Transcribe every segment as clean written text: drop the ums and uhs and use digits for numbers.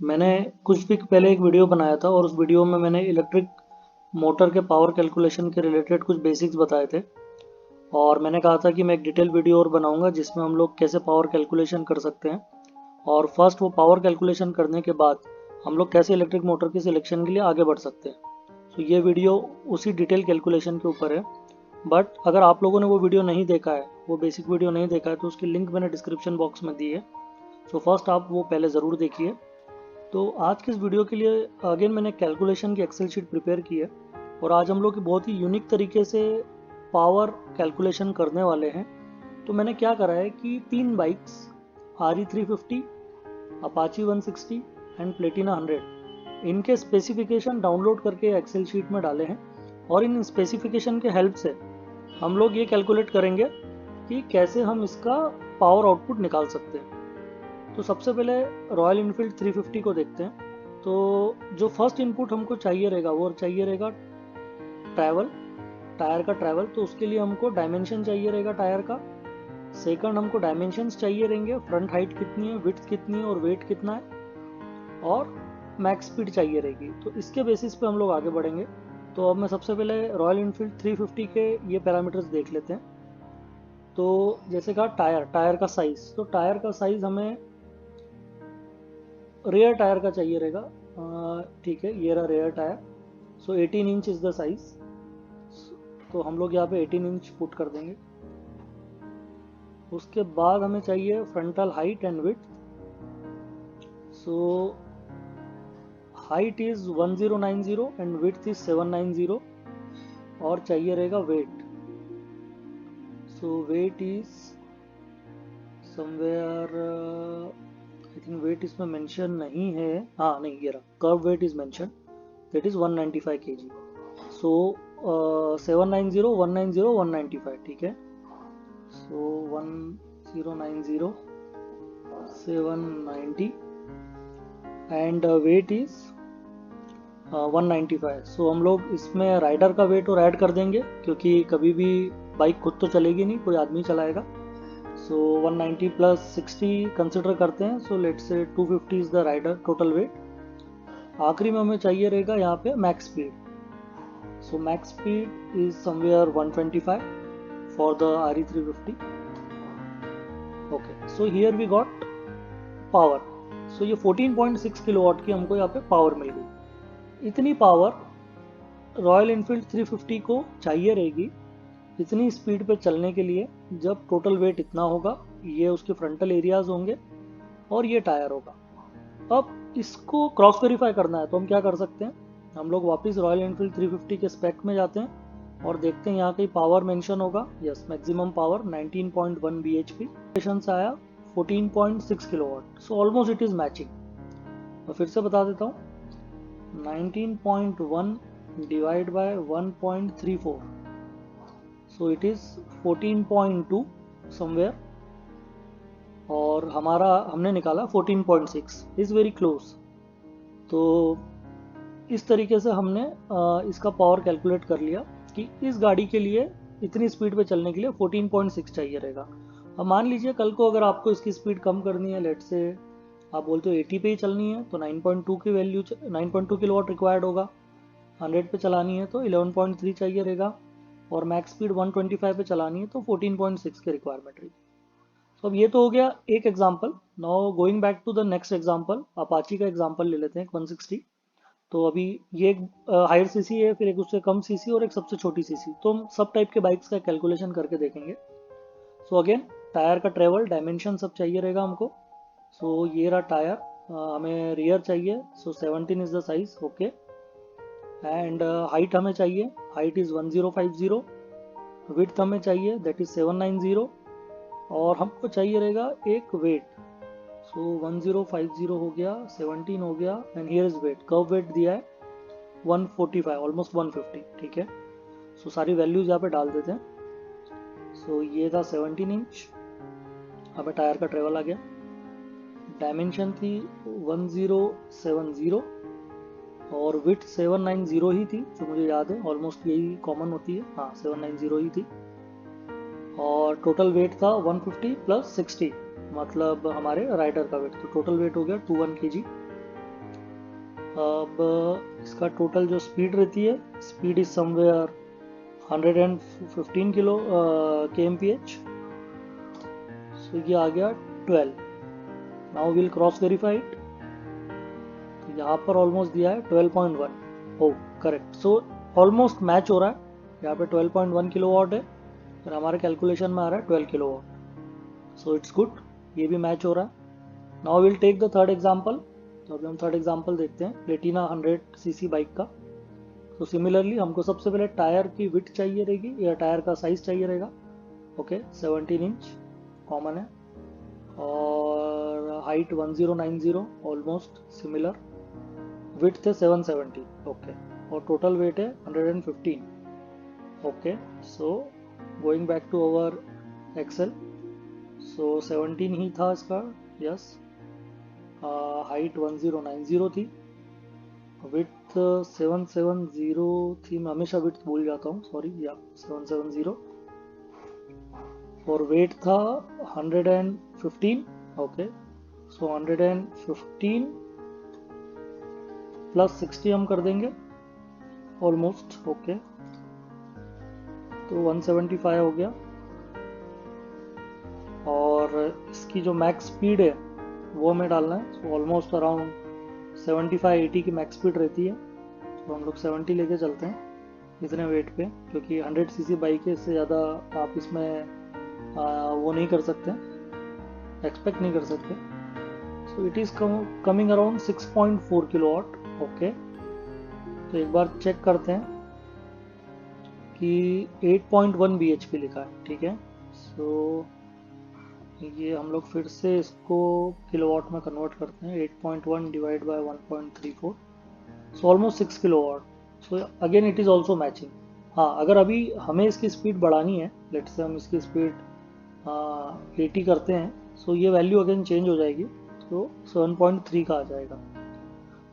मैंने कुछ वीक पहले एक वीडियो बनाया था और उस वीडियो में मैंने इलेक्ट्रिक मोटर के पावर कैलकुलेशन के रिलेटेड कुछ बेसिक्स बताए थे। और मैंने कहा था कि मैं एक डिटेल वीडियो और बनाऊंगा जिसमें हम लोग कैसे पावर कैलकुलेशन कर सकते हैं, और फर्स्ट वो पावर कैलकुलेशन करने के बाद हम लोग कैसे इलेक्ट्रिक मोटर की सिलेक्शन के लिए आगे बढ़ सकते हैं। तो ये वीडियो उसी डिटेल कैलकुलेशन के ऊपर है। बट अगर आप लोगों ने वो वीडियो नहीं देखा है, वो बेसिक वीडियो नहीं देखा है, तो उसकी लिंक मैंने डिस्क्रिप्शन बॉक्स में दी है। सो फर्स्ट आप वो पहले ज़रूर देखिए। तो आज के इस वीडियो के लिए अगेन मैंने कैलकुलेशन की एक्सेल शीट प्रिपेयर की है, और आज हम लोग बहुत ही यूनिक तरीके से पावर कैलकुलेशन करने वाले हैं। तो मैंने क्या करा है कि 3 bikes RE350, Apache 160 and Platina 100, इनके स्पेसिफिकेशन डाउनलोड करके एक्सेल शीट में डाले हैं, और इन स्पेसिफिकेशन के हेल्प से हम लोग ये कैलकुलेट करेंगे कि कैसे हम इसका पावर आउटपुट निकाल सकते हैं। तो सबसे पहले रॉयल इनफील्ड 350 को देखते हैं। तो जो फर्स्ट इनपुट हमको चाहिए रहेगा वो चाहिए रहेगा ट्रैवल, टायर का ट्रैवल। तो उसके लिए हमको डायमेंशन चाहिए रहेगा टायर का। सेकंड हमको डायमेंशंस चाहिए रहेंगे, फ्रंट हाइट कितनी है, विड्थ कितनी है और वेट कितना है, और मैक्स स्पीड चाहिए रहेगी। तो इसके बेसिस पे हम लोग आगे बढ़ेंगे। तो अब मैं सबसे पहले रॉयल इनफील्ड 350 के ये पैरामीटर्स देख लेते हैं। तो जैसे कहा टायर का साइज, तो टायर का साइज हमें रेयर टायर का चाहिए रहेगा। ठीक है, ये रहा rare tyre. So 18 inch is the size. तो हम लोग यहाँ पे 18 इंच पुट कर देंगे। उसके बाद हमें चाहिए frontal height and width. So height is 1090 and width is 790, और चाहिए रहेगा weight. So weight is somewhere, I think weight इसमें मेंशन नहीं है। हाँ नहीं, ये रहा, kerb weight is mention, that is 195 kg। So 790 190 195, ठीक है। So 1090 790 and weight is 195। So हम लोग इसमें राइडर का वेट और ऐड कर देंगे, क्योंकि कभी भी बाइक खुद तो चलेगी नहीं, कोई आदमी चलाएगा। सो 190 प्लस 60 कंसिडर करते हैं। सो let's say 250 is the rider total weight. आखिरी में हमें चाहिए रहेगा यहाँ पे max speed. So max speed is somewhere 125 for the RE350। Okay, so here we got power. So ये 14.6 किलोवाट की हमको यहाँ पे पावर मिल गई। इतनी पावर रॉयल इनफील्ड 350 को चाहिए रहेगी इतनी स्पीड पे चलने के लिए, जब टोटल वेट इतना होगा, ये उसके फ्रंटल एरियाज होंगे और ये टायर होगा। अब इसको क्रॉस वेरीफाई करना है, तो हम क्या कर सकते हैं, हम लोग वापस रॉयल एनफील्ड 350 के स्पेक में जाते हैं और देखते हैं यहाँ कहीं पावर मेंशन होगा। यस, मैक्सिमम पावर 19.1 bhp से आया 14.6 kilowatt. So almost it is matching. मैं फिर से बता देता हूँ, 19.1 divide by 1.34, so it is 14.2 somewhere, और हमारा हमने निकाला 14.6, इज वेरी क्लोज। तो इस तरीके से हमने इसका पावर कैलकुलेट कर लिया कि इस गाड़ी के लिए इतनी स्पीड पे चलने के लिए 14.6 चाहिए रहेगा। अब मान लीजिए कल को अगर आपको इसकी स्पीड कम करनी है, लेट से आप बोलते हो 80 पे ही चलनी है, तो 9.2 की वैल्यू 9.2 किलोवाट रिक्वायर्ड होगा। 100 पे चलानी है तो 11.3 चाहिए रहेगा, और मैक्स स्पीड 125 पे चलानी है तो 14.6 की रिक्वायरमेंट रहेगी। तो अब ये तो हो गया एक example. Now going back to the next example, Apache का एग्जांपल ले लेते हैं 160। तो अभी ये एक हायर सीसी है, फिर एक उससे कम सीसी और एक सबसे छोटी सीसी। तो हम सब टाइप के बाइक्स का कैलकुलेशन करके देखेंगे। सो अगेन टायर का ट्रेवल डायमेंशन सब चाहिए रहेगा हमको। सो ये रहा टायर, हमें रियर चाहिए। सो 17 is the size, okay. And height हमें चाहिए, हाइट इज 1050। विड्थ हमें चाहिए, दैट इज 790, और हमको चाहिए रहेगा एक वेट। सो 1050 हो गया, 17 हो गया, and here is weight. Kerb weight दिया है 145, ऑलमोस्ट 150, ठीक है। सो सारी वैल्यूज यहाँ पे डाल देते हैं। सो ये था 17 इंच, हमें टायर का ट्रेवल आ गया। डायमेंशन थी 1070, और विथ 790 ही थी, जो मुझे याद है, ऑलमोस्ट यही कॉमन होती है। हाँ, 790 ही थी। और टोटल वेट था 150 प्लस 60, मतलब हमारे राइडर का वेट, तो टोटल वेट हो गया 21 kg। अब इसका टोटल जो स्पीड रहती है, speed is somewhere 115 kilo kmph। सो ये आ गया 12। Now will cross verify it. तो यहाँ पर ऑलमोस्ट दिया है 12.1। ओ करेक्ट, सो ऑलमोस्ट मैच हो रहा है। यहाँ पे 12.1 किलोवाट है और हमारे कैलकुलेशन में आ रहा है 12 किलोवाट। सो इट्स गुड, ये भी मैच हो रहा है। Now will take the third example. तो अभी हम थर्ड एग्जाम्पल देखते हैं प्लेटिना 100 सीसी बाइक का। तो सिमिलरली हमको सबसे पहले टायर की विड्थ चाहिए रहेगी या टायर का साइज चाहिए रहेगा। ओके 17 इंच कॉमन है और हाइट 1090 ऑलमोस्ट सिमिलर। विड्थ है 770। ओके और टोटल वेट है 115। Okay so going back to our Excel. सो 17 ही था इसका, यस। हाइट 1090 थी, विड्थ 770 थी। मैं हमेशा विड्थ भूल जाता हूँ, सॉरी। या 770 और वेट था 115। ओके सो 115 प्लस 60 हम कर देंगे ऑलमोस्ट। ओके तो 175 हो गया। और इसकी जो मैक्स स्पीड है वो हमें डालना है। सो ऑलमोस्ट अराउंड 75-80 की मैक्स स्पीड रहती है। तो हम लोग 70 लेके चलते हैं इतने वेट पे, क्योंकि 100 सीसी बाइक है, इससे ज़्यादा आप इसमें वो नहीं कर सकते, एक्सपेक्ट नहीं कर सकते। So it is coming around 6.4 kilowatt. Okay तो एक बार चेक करते हैं कि 8.1 bhp लिखा है, ठीक है। सो ये हम लोग फिर से इसको किलोवाट में कन्वर्ट करते हैं। 8.1 divide by 1.34, so almost 6 kilowatt. So again it is also matching. हाँ, अगर अभी हमें इसकी स्पीड बढ़ानी है, लेट्स से हम इसकी स्पीड 80 करते हैं, सो ये वैल्यू अगेन चेंज हो जाएगी, तो 7.3 का आ जाएगा।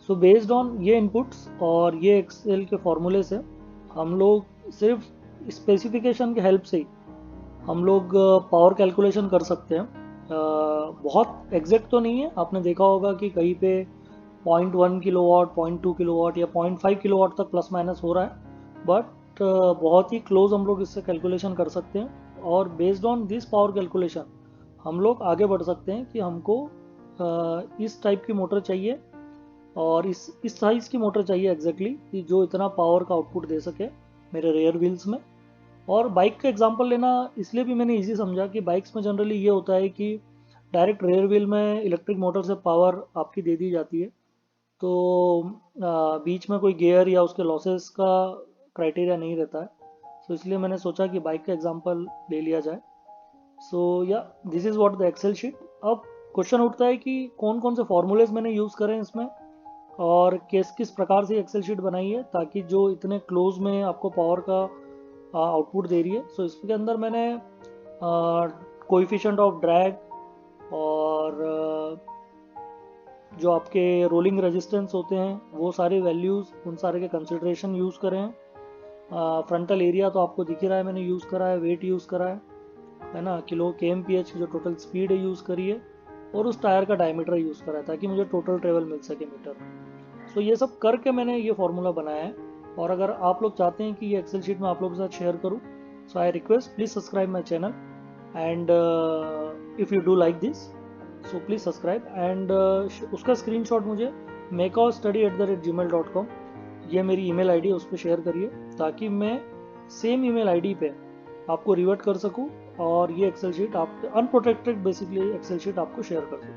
सो बेस्ड ऑन ये इनपुट्स और ये एक्सेल के फॉर्मूले से हम लोग सिर्फ स्पेसिफिकेशन के हेल्प से ही हम लोग पावर कैलकुलेशन कर सकते हैं। बहुत एग्जैक्ट तो नहीं है, आपने देखा होगा कि कहीं पे 0.1 किलोवाट, 0.2 किलोवाट या 0.5 किलोवाट तक प्लस माइनस हो रहा है, बट बहुत ही क्लोज हम लोग इससे कैलकुलेशन कर सकते हैं। और based on this power calculation हम लोग आगे बढ़ सकते हैं कि हमको इस टाइप की मोटर चाहिए और इस साइज़ की मोटर चाहिए एग्जैक्टली, कि जो इतना पावर का आउटपुट दे सके मेरे रेयर व्हील्स में। और बाइक का एग्जांपल लेना इसलिए भी मैंने इजी समझा कि बाइक्स में जनरली ये होता है कि डायरेक्ट रेयर व्हील में इलेक्ट्रिक मोटर से पावर आपकी दे दी जाती है, तो बीच में कोई गियर या उसके लॉसेस का क्राइटेरिया नहीं रहता है। सो इसलिए मैंने सोचा कि बाइक का एग्जांपल ले लिया जाए। सो या this is what the Excel sheet. अब क्वेश्चन उठता है कि कौन कौन से फॉर्मूलेज मैंने यूज़ करें इसमें और किस किस प्रकार से एक्सेल शीट बनाई है, ताकि जो इतने क्लोज में आपको पावर का आउटपुट दे रही है। सो इसके अंदर मैंने कोएफिशिएंट ऑफ ड्रैग और जो आपके रोलिंग रेजिस्टेंस होते हैं वो सारे वैल्यूज़, उन सारे के कंसिडरेशन यूज़ करें हैं। फ्रंटल एरिया तो आपको दिख ही रहा है, मैंने यूज़ करा है, वेट यूज़ करा है ना, किलो kmph की जो टोटल स्पीड है यूज़ करी है, और उस टायर का डायमीटर यूज़ करा है ताकि मुझे टोटल ट्रेवल मिल सके मीटर में। सो ये सब करके मैंने ये फार्मूला बनाया है। और अगर आप लोग चाहते हैं कि ये एक्सेल शीट मैं आप लोगों के साथ शेयर करूँ, so I request please subscribe my channel and if you do like this so please subscribe and उसका स्क्रीनशॉट मुझे makeourstudy@gmail.com, ये मेरी ईमेल आईडी है, उस पर शेयर करिए ताकि मैं सेम ईमेल आईडी पे आपको रिवर्ट कर सकूं और ये एक्सेल शीट आप अनप्रोटेक्टेड बेसिकली एक्सेल शीट आपको शेयर कर दूं।